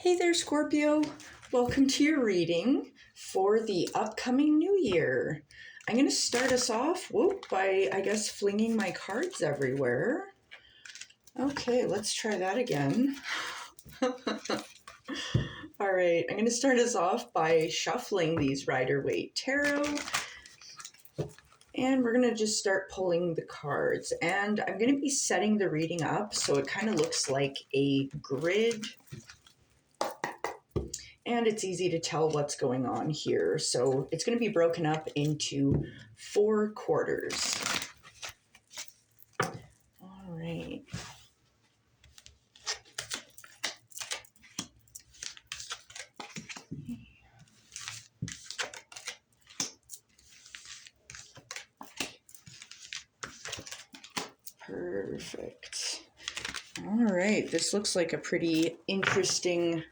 Hey there, Scorpio. Welcome to your reading for the upcoming new year. I'm going to start us off by, flinging my cards everywhere. Okay, let's try that again. All right, I'm going to start us off by shuffling these rider-waite tarot. And we're going to just start pulling the cards. And I'm going to be setting the reading up so it kind of looks like a grid. And it's easy to tell what's going on here. So it's going to be broken up into 4 quarters. All right. Perfect. All right. This looks like a pretty interesting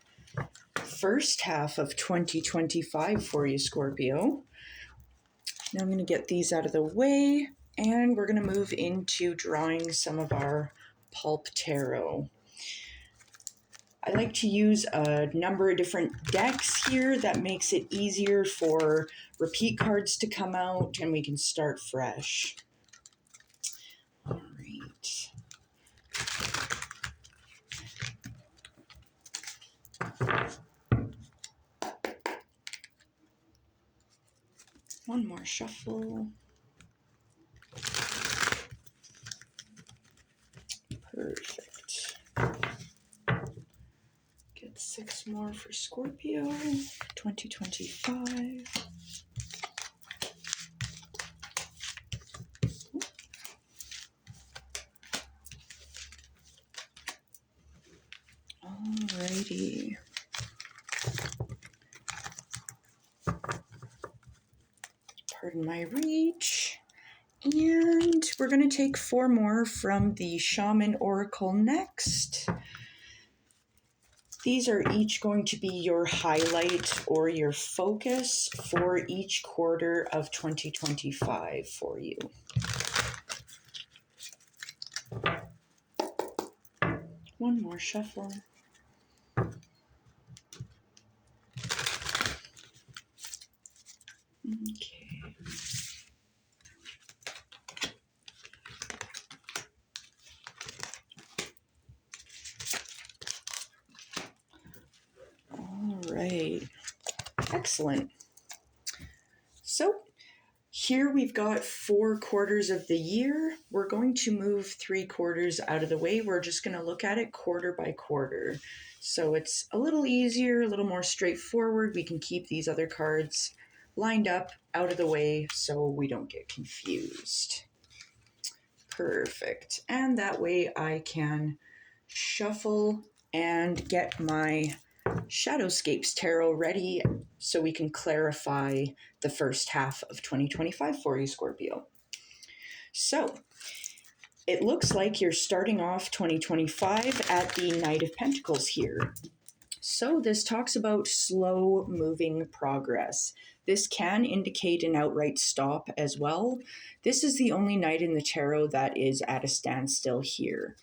first half of 2025 for you, Scorpio. Now I'm going to get these out of the way, and we're going to move into drawing some of our Pulp Tarot. I like to use a number of different decks here. That makes it easier for repeat cards to come out, and we can start fresh. All right. One more shuffle. Perfect. Get 6 more for Scorpio, 2025. Alrighty. Pardon my reach. And we're going to take 4 more from the Shaman Oracle next. These are each going to be your highlight or your focus for each quarter of 2025 for you. One more shuffle. Okay. All right. Excellent. So here we've got 4 quarters of the year. We're going to move 3 quarters out of the way. We're just going to look at it quarter by quarter. So it's a little easier, a little more straightforward. We can keep these other cards lined up out of the way so we don't get confused. Perfect. And that way I can shuffle and get my Shadowscapes tarot ready so we can clarify the first half of 2025 for you, Scorpio. So it looks like you're starting off 2025 at the Knight of Pentacles here. So this talks about slow moving progress. This can indicate an outright stop as well. This is the only Knight in the tarot that is at a standstill here.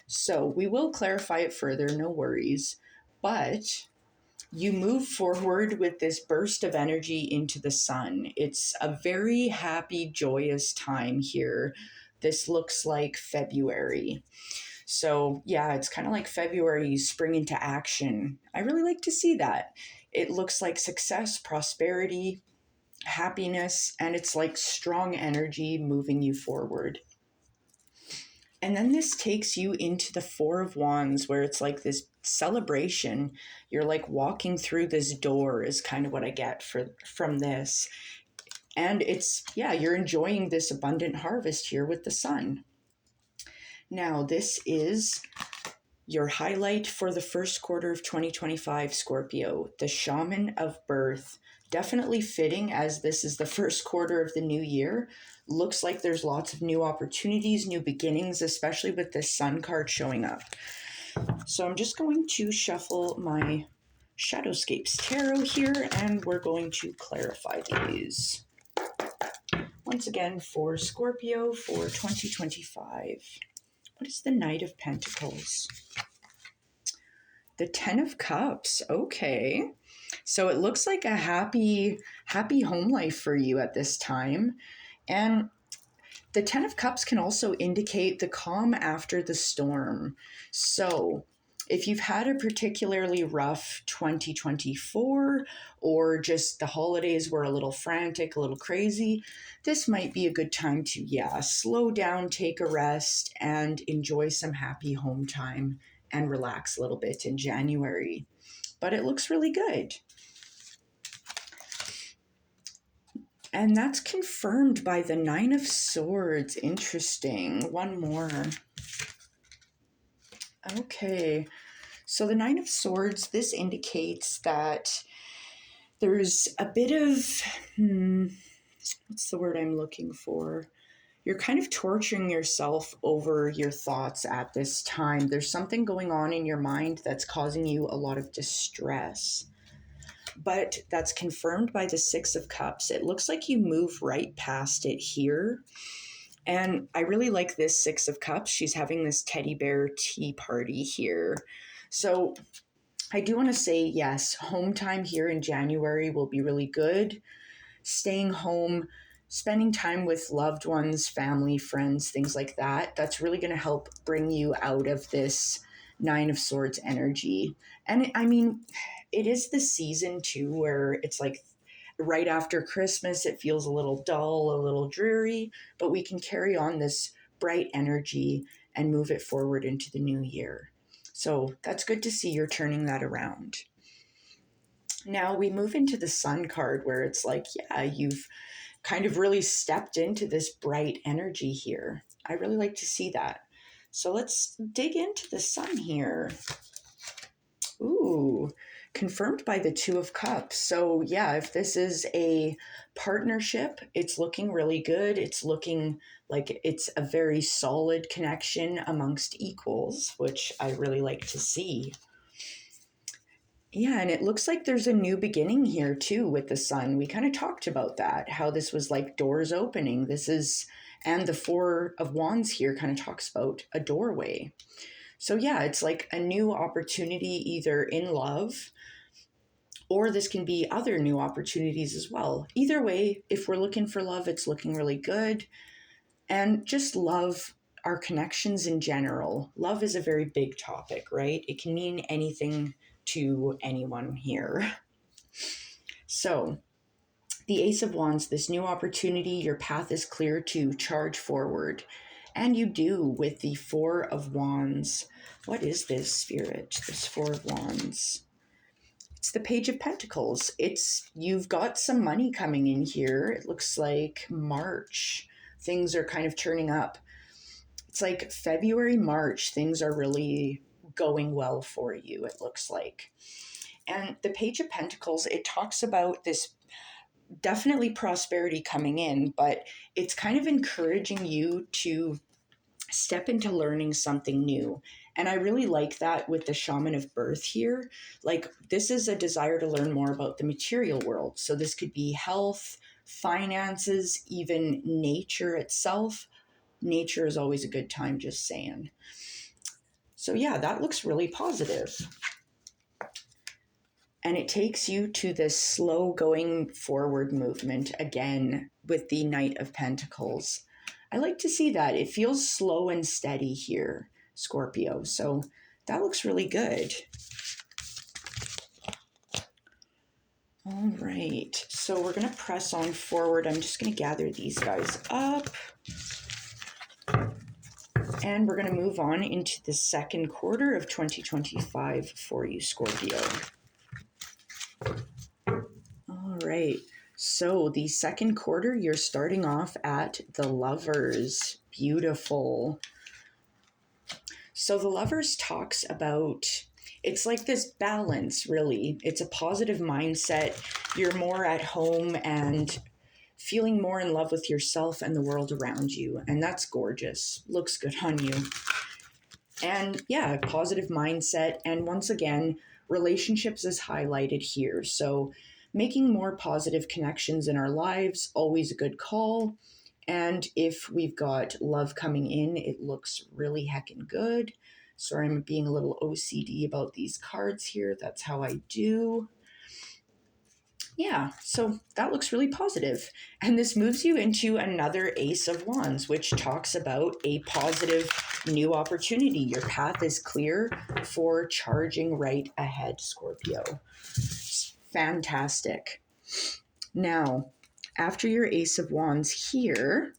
So we will clarify it further, no worries. But you move forward with this burst of energy into the sun. It's a very happy, joyous time here. This looks like February. So yeah, it's kind of like February, you spring into action. I really like to see that. It looks like success, prosperity, happiness, and it's like strong energy moving you forward. And then this takes you into the 4 of Wands, where it's like this celebration. You're like walking through this door is kind of what I get from this. And it's, yeah, you're enjoying this abundant harvest here with the sun. Now, this is your highlight for the first quarter of 2025, Scorpio, the Shaman of Birth. Definitely fitting as this is the first quarter of the new year. Looks like there's lots of new opportunities, new beginnings, especially with this Sun card showing up. So I'm just going to shuffle my Shadowscapes tarot here, and we're going to clarify these. Once again, for Scorpio for 2025. What is the Knight of Pentacles? The Ten of Cups. Okay. So it looks like a happy home life for you at this time. And the Ten of Cups can also indicate the calm after the storm. So, if you've had a particularly rough 2024 or just the holidays were a little frantic, a little crazy, this might be a good time to, slow down, take a rest, and enjoy some happy home time and relax a little bit in January. But it looks really good. And that's confirmed by the Nine of Swords. Interesting. One more. Okay. So the Nine of Swords, this indicates that there's a bit of, what's the word I'm looking for? You're kind of torturing yourself over your thoughts at this time. There's something going on in your mind that's causing you a lot of distress. But that's confirmed by the Six of Cups. It looks like you move right past it here. And I really like this Six of Cups. She's having this teddy bear tea party here. So I do want to say, yes, home time here in January will be really good. Staying home, spending time with loved ones, family, friends, things like that. That's really going to help bring you out of this Nine of Swords energy. And I mean, it is the season too where it's like right after Christmas, it feels a little dull, a little dreary, but we can carry on this bright energy and move it forward into the new year. So that's good to see you're turning that around. Now we move into the Sun card where it's like, you've kind of really stepped into this bright energy here. I really like to see that. So let's dig into the Sun here. Ooh, confirmed by the Two of Cups. So if this is a partnership, it's looking really good. It's looking like it's a very solid connection amongst equals, which I really like to see. Yeah, and it looks like there's a new beginning here too with the Sun. We kind of talked about that, how this was like doors opening. And the Four of Wands here kind of talks about a doorway. So it's like a new opportunity either in love, or this can be other new opportunities as well. Either way, if we're looking for love, it's looking really good. And just love, our connections in general. Love is a very big topic, right? It can mean anything to anyone here. So the Ace of Wands, this new opportunity, your path is clear to charge forward. And you do with the Four of Wands. What is this, Spirit? This Four of Wands. It's the Page of Pentacles. You've got some money coming in here. It looks like March. Things are kind of turning up. It's like February, March, things are really going well for you, it looks like. And the Page of Pentacles, it talks about this definitely prosperity coming in, but it's kind of encouraging you to step into learning something new. And I really like that with the Shaman of Birth here. Like, this is a desire to learn more about the material world. So this could be health, finances, even nature itself. Nature is always a good time, just saying. So that looks really positive. And it takes you to this slow going forward movement again with the Knight of Pentacles. I like to see that. It feels slow and steady here, Scorpio. So that looks really good. All right. So we're going to press on forward. I'm just going to gather these guys up. And we're going to move on into the second quarter of 2025 for you, Scorpio. All right. So the second quarter, you're starting off at the Lovers. Beautiful. So the Lovers talks about, it's like this balance, really. It's a positive mindset. You're more at home and feeling more in love with yourself and the world around you. And that's gorgeous. Looks good on you. And positive mindset. And once again, relationships is highlighted here. So making more positive connections in our lives, always a good call. And if we've got love coming in, it looks really heckin' good. Sorry, I'm being a little OCD about these cards here. That's how I do. Yeah, so that looks really positive. And this moves you into another Ace of Wands, which talks about a positive new opportunity. Your path is clear for charging right ahead, Scorpio. Fantastic. Now, after your Ace of Wands here,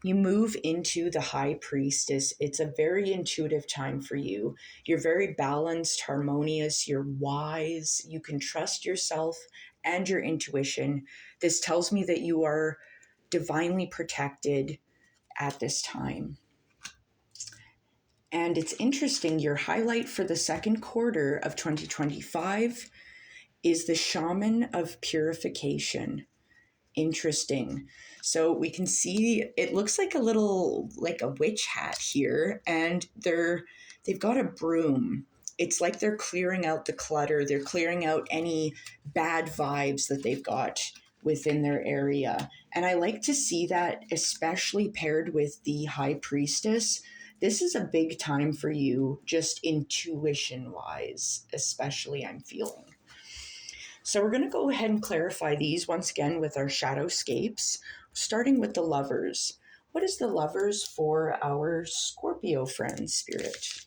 you move into the High Priestess. It's a very intuitive time for you. You're very balanced, harmonious, you're wise, you can trust yourself and your intuition. This tells me that you are divinely protected at this time. And it's interesting, your highlight for the second quarter of 2025 is the Shaman of Purification. Interesting. So we can see it looks like a witch hat here, and they've got a broom. It's like they're clearing out the clutter. They're clearing out any bad vibes that they've got within their area. And I like to see that, especially paired with the High Priestess. This is a big time for you, just intuition wise, especially I'm feeling. So we're going to go ahead and clarify these once again with our Shadowscapes, starting with the Lovers. What is the Lovers for our Scorpio friends, Spirit?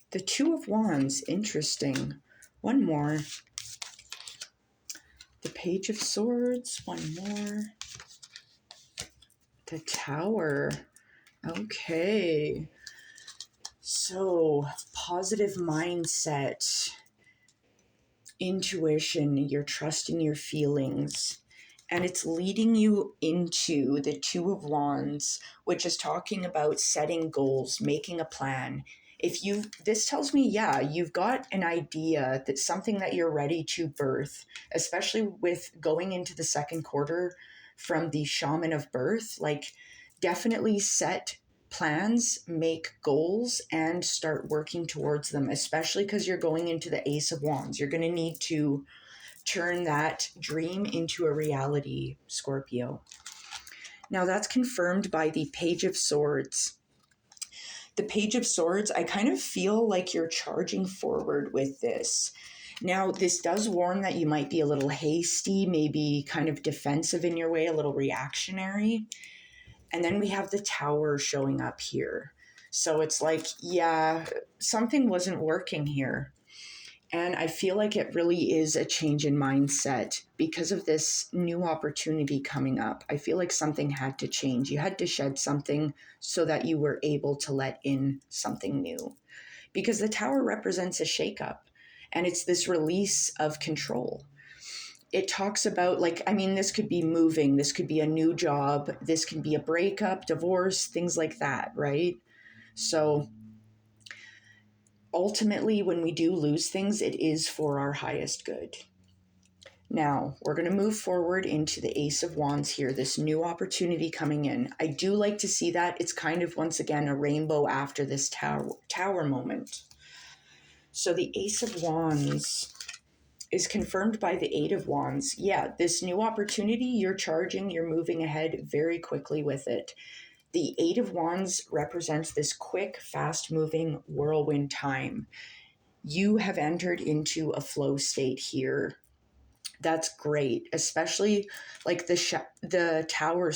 The Two of Wands, interesting. One more. The Page of Swords, one more. The Tower. Okay. So, positive mindset. Intuition, you're trusting your feelings, and it's leading you into the Two of Wands, which is talking about setting goals, making a plan. This tells me, yeah, you've got an idea, that's something that you're ready to birth, especially with going into the second quarter from the Shaman of Birth. Like, definitely set plans, make goals, and start working towards them, especially because you're going into the Ace of Wands. You're going to need to turn that dream into a reality, Scorpio. Now that's confirmed by the Page of Swords. The Page of Swords, I kind of feel like you're charging forward with this. Now, this does warn that you might be a little hasty, maybe kind of defensive in your way, a little reactionary. And then we have the Tower showing up here. So it's like, yeah, something wasn't working here. And I feel like it really is a change in mindset because of this new opportunity coming up. I feel like something had to change. You had to shed something so that you were able to let in something new. Because the Tower represents a shakeup, and it's this release of control. It talks about, this could be moving, this could be a new job, this can be a breakup, divorce, things like that, right? So ultimately, when we do lose things, it is for our highest good. Now, we're going to move forward into the Ace of Wands here, this new opportunity coming in. I do like to see that. It's kind of, once again, a rainbow after this tower moment. So the Ace of Wands is confirmed by the Eight of Wands. Yeah, this new opportunity, you're charging, you're moving ahead very quickly with it. The Eight of Wands represents this quick, fast-moving whirlwind time. You have entered into a flow state here. That's great, especially like the Tower,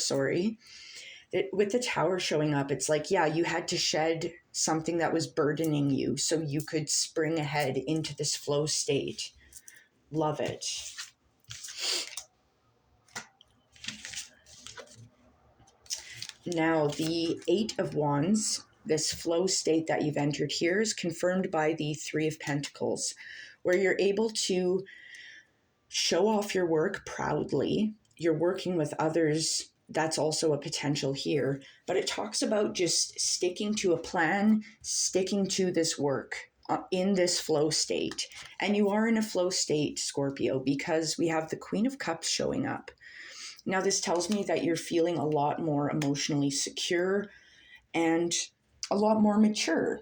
with the Tower showing up, it's like, yeah, you had to shed something that was burdening you so you could spring ahead into this flow state. Love it. Now, the Eight of Wands, this flow state that you've entered here, is confirmed by the Three of Pentacles, where you're able to show off your work proudly. You're working with others. That's also a potential here. But it talks about just sticking to a plan, sticking to this work in this flow state. And you are in a flow state, Scorpio, because we have the Queen of Cups showing up. Now, this tells me that you're feeling a lot more emotionally secure and a lot more mature.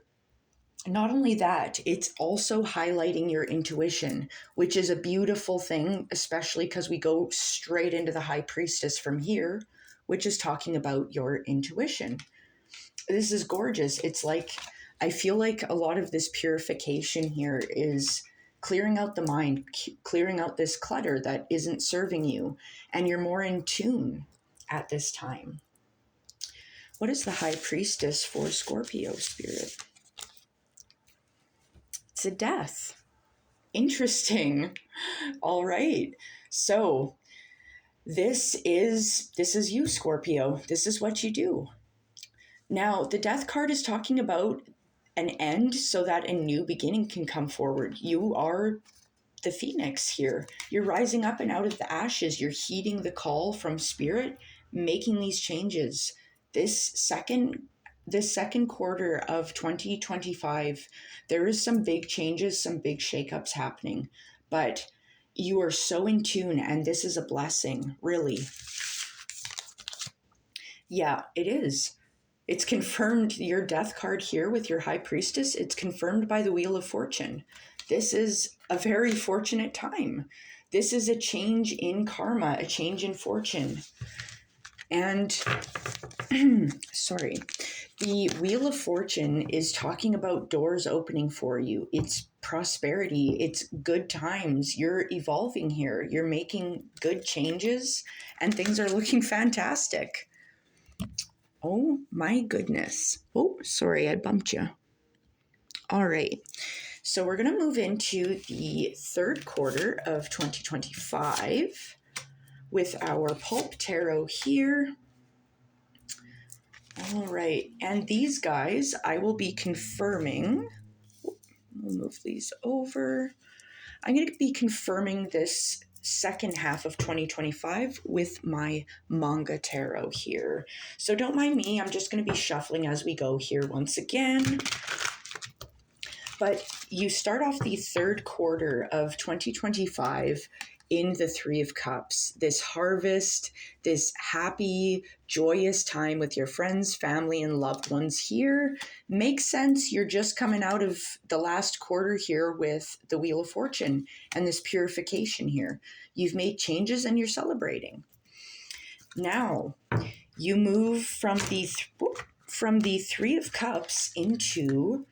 Not only that, it's also highlighting your intuition, which is a beautiful thing, especially because we go straight into the High Priestess from here, which is talking about your intuition. this is gorgeous. It's like, I feel like a lot of this purification here is clearing out the mind, clearing out this clutter that isn't serving you, and you're more in tune at this time. What is the High Priestess for Scorpio, Spirit? It's a death. Interesting. All right. So this is you, Scorpio. This is what you do. Now, the death card is talking about an end so that a new beginning can come forward. You are the phoenix here. You're rising up and out of the ashes. You're heeding the call from spirit, making these changes. This second quarter of 2025, there is some big changes, some big shakeups happening, but you are so in tune, and this is a blessing, really. Yeah, it is. It's confirmed, your death card here with your High Priestess, it's confirmed by the Wheel of Fortune. This is a very fortunate time. This is a change in karma, a change in fortune. And, sorry, the Wheel of Fortune is talking about doors opening for you. It's prosperity. It's good times. You're evolving here. You're making good changes, and things are looking fantastic. Oh my goodness. Oh, sorry, I bumped you. All right. So we're going to move into the third quarter of 2025 with our Pulp Tarot here. All right. And these guys, I will be confirming. We'll move these over. I'm going to be confirming this second half of 2025 with my Manga Tarot here. So don't mind me, I'm just going to be shuffling as we go here once again. But you start off the third quarter of 2025 in the Three of Cups, this harvest, this happy, joyous time with your friends, family, and loved ones here. Makes sense. You're just coming out of the last quarter here with the Wheel of Fortune and this purification here. You've made changes and you're celebrating. Now, you move from the Three of Cups into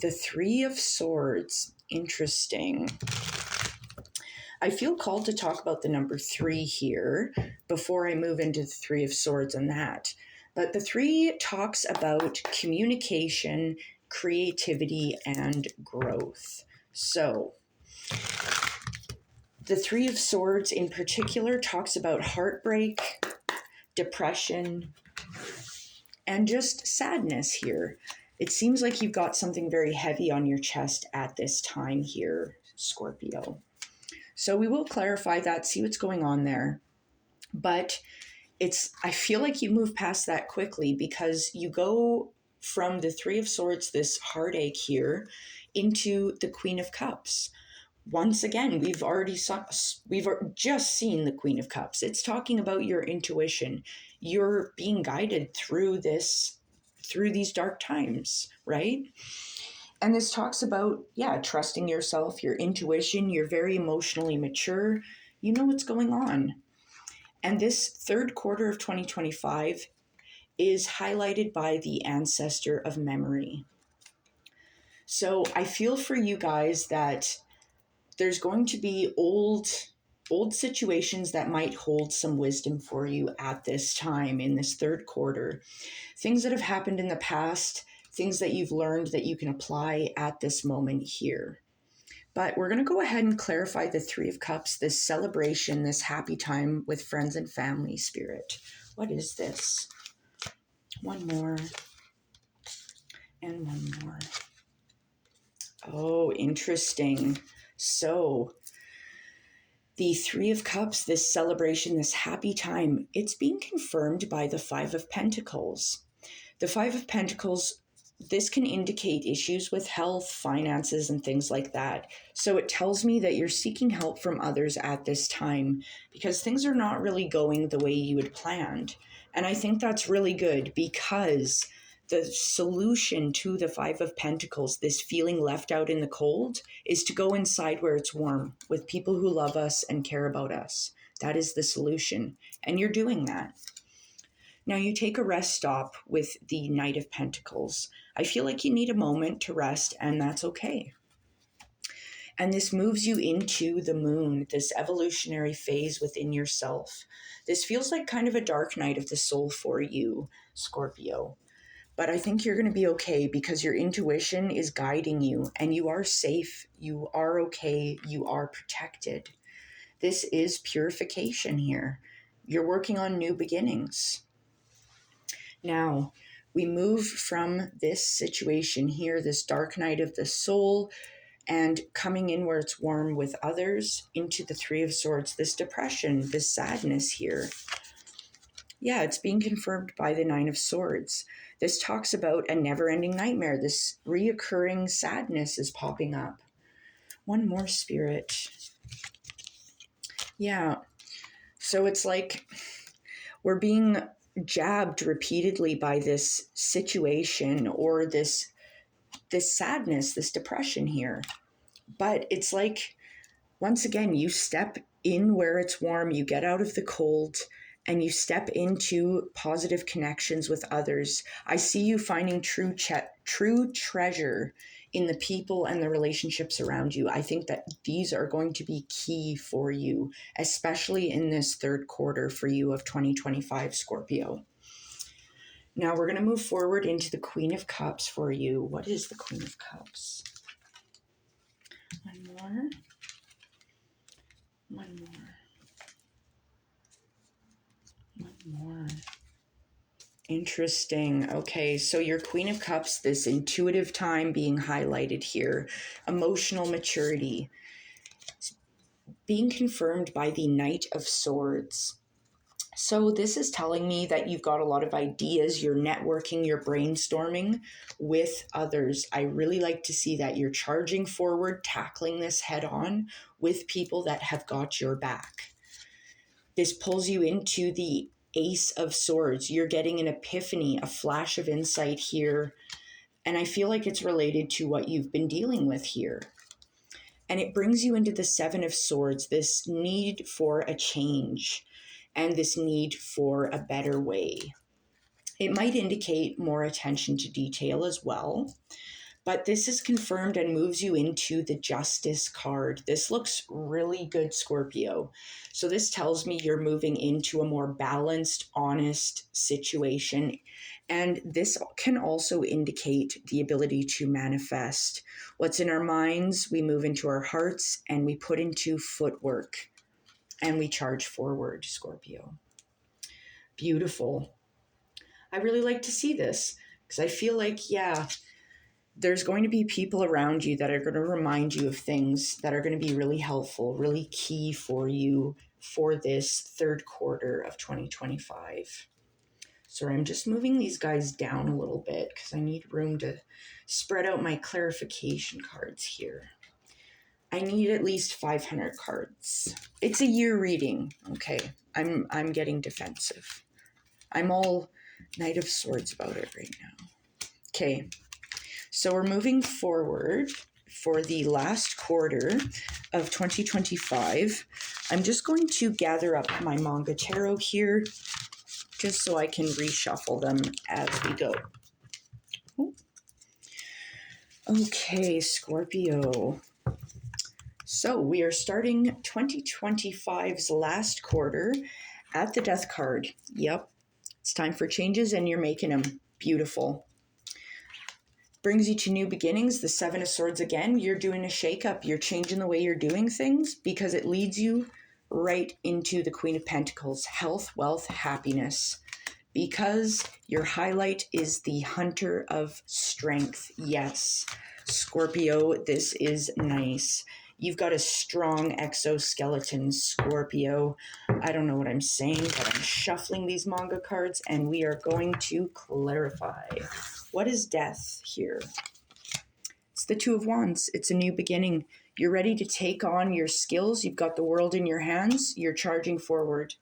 the Three of Swords. Interesting. I feel called to talk about the number 3 here before I move into the Three of Swords and that. But the 3 talks about communication, creativity, and growth. So the Three of Swords in particular talks about heartbreak, depression, and just sadness here. It seems like you've got something very heavy on your chest at this time here, Scorpio. So we will clarify that, see what's going on there. But I feel like you move past that quickly because you go from the Three of Swords, this heartache here, into the Queen of Cups. Once again, we've just seen the Queen of Cups. It's talking about your intuition. You're being guided through these dark times, right? And this talks about, trusting yourself, your intuition. You're very emotionally mature. You know what's going on. And this third quarter of 2025 is highlighted by the ancestor of memory. So I feel for you guys that there's going to be old situations that might hold some wisdom for you at this time in this third quarter. Things that have happened in the past, things that you've learned that you can apply at this moment here. But we're going to go ahead and clarify the Three of Cups, this celebration, this happy time with friends and family, Spirit. What is this? One more. And one more. Oh, interesting. So the Three of Cups, this celebration, this happy time, it's being confirmed by the Five of Pentacles. The Five of Pentacles, this can indicate issues with health, finances, and things like that. So it tells me that you're seeking help from others at this time because things are not really going the way you had planned. And I think that's really good because the solution to the Five of Pentacles, this feeling left out in the cold, is to go inside where it's warm with people who love us and care about us. That is the solution. And you're doing that. Now you take a rest stop with the Knight of Pentacles. I feel like you need a moment to rest, and that's okay. And this moves you into the moon, this evolutionary phase within yourself. This feels like kind of a dark night of the soul for you, Scorpio. But I think you're going to be okay because your intuition is guiding you, and you are safe. You are okay. You are protected. This is purification here. You're working on new beginnings. Now, we move from this situation here, this dark night of the soul, and coming in where it's warm with others, into the Three of Swords, this depression, this sadness here. Yeah, it's being confirmed by the Nine of Swords. This talks about a never-ending nightmare. This reoccurring sadness is popping up. One more, Spirit. Yeah. So it's like we're being jabbed repeatedly by this situation or this sadness, this depression here. But it's like, once again, you step in where it's warm, you get out of the cold, and you step into positive connections with others. I see you finding true treasure in the people and the relationships around you. I think that these are going to be key for you, especially in this third quarter for you of 2025, Scorpio. Now we're going to move forward into the Queen of Cups for you. What is the Queen of Cups? One more. One more. Interesting. Okay, so your Queen of Cups, this intuitive time being highlighted here, emotional maturity, being confirmed by the Knight of Swords. So this is telling me that you've got a lot of ideas, you're networking, you're brainstorming with others. I really like to see that you're charging forward, tackling this head on with people that have got your back. This pulls you into the Ace of Swords. You're getting an epiphany, a flash of insight here. And I feel like it's related to what you've been dealing with here. And it brings you into the Seven of Swords, this need for a change and this need for a better way. It might indicate more attention to detail as well. But this is confirmed and moves you into the Justice card. This looks really good, Scorpio. So this tells me you're moving into a more balanced, honest situation. And this can also indicate the ability to manifest. What's in our minds, we move into our hearts and we put into footwork. And we charge forward, Scorpio. Beautiful. I really like to see this because I feel like, yeah, there's going to be people around you that are going to remind you of things that are going to be really helpful, really key for you for this third quarter of 2025. Sorry, I'm just moving these guys down a little bit because I need room to spread out my clarification cards here. I need at least 500 cards. It's a year reading, okay? I'm getting defensive. I'm all Knight of Swords about it right now. Okay. So we're moving forward for the last quarter of 2025. I'm just going to gather up my Manga Tarot here just so I can reshuffle them as we go. Okay, Scorpio. So we are starting 2025's last quarter at the Death card. Yep, it's time for changes and you're making them. Beautiful. Brings you to new beginnings, the Seven of Swords again. You're doing a shakeup. You're changing the way you're doing things because it leads you right into the Queen of Pentacles, health, wealth, happiness. Because your highlight is the Hunter of Strength. Yes, Scorpio, this is nice. You've got a strong exoskeleton, Scorpio. I don't know what I'm saying, but I'm shuffling these manga cards and we are going to clarify. What is death here? It's the Two of Wands. It's a new beginning. You're ready to take on your skills. You've got the world in your hands. You're charging forward.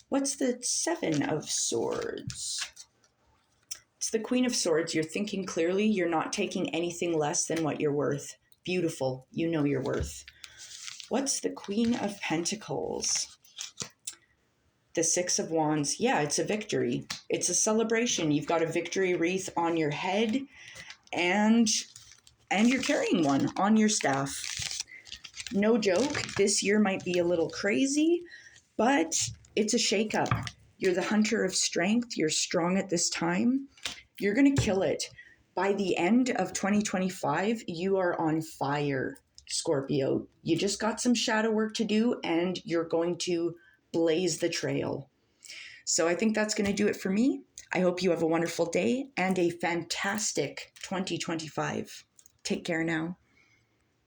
What's the Seven of Swords? It's the Queen of Swords. You're thinking clearly. You're not taking anything less than what you're worth. Beautiful. You know your worth. What's the Queen of Pentacles? The Six of Wands, yeah, it's a victory. It's a celebration. You've got a victory wreath on your head, and you're carrying one on your staff. No joke, this year might be a little crazy, but it's a shakeup. You're the hunter of strength. You're strong at this time. You're going to kill it. By the end of 2025, you are on fire, Scorpio. You just got some shadow work to do, and you're going to blaze the trail. So I think that's going to do it for me. I hope you have a wonderful day and a fantastic 2025. Take care now.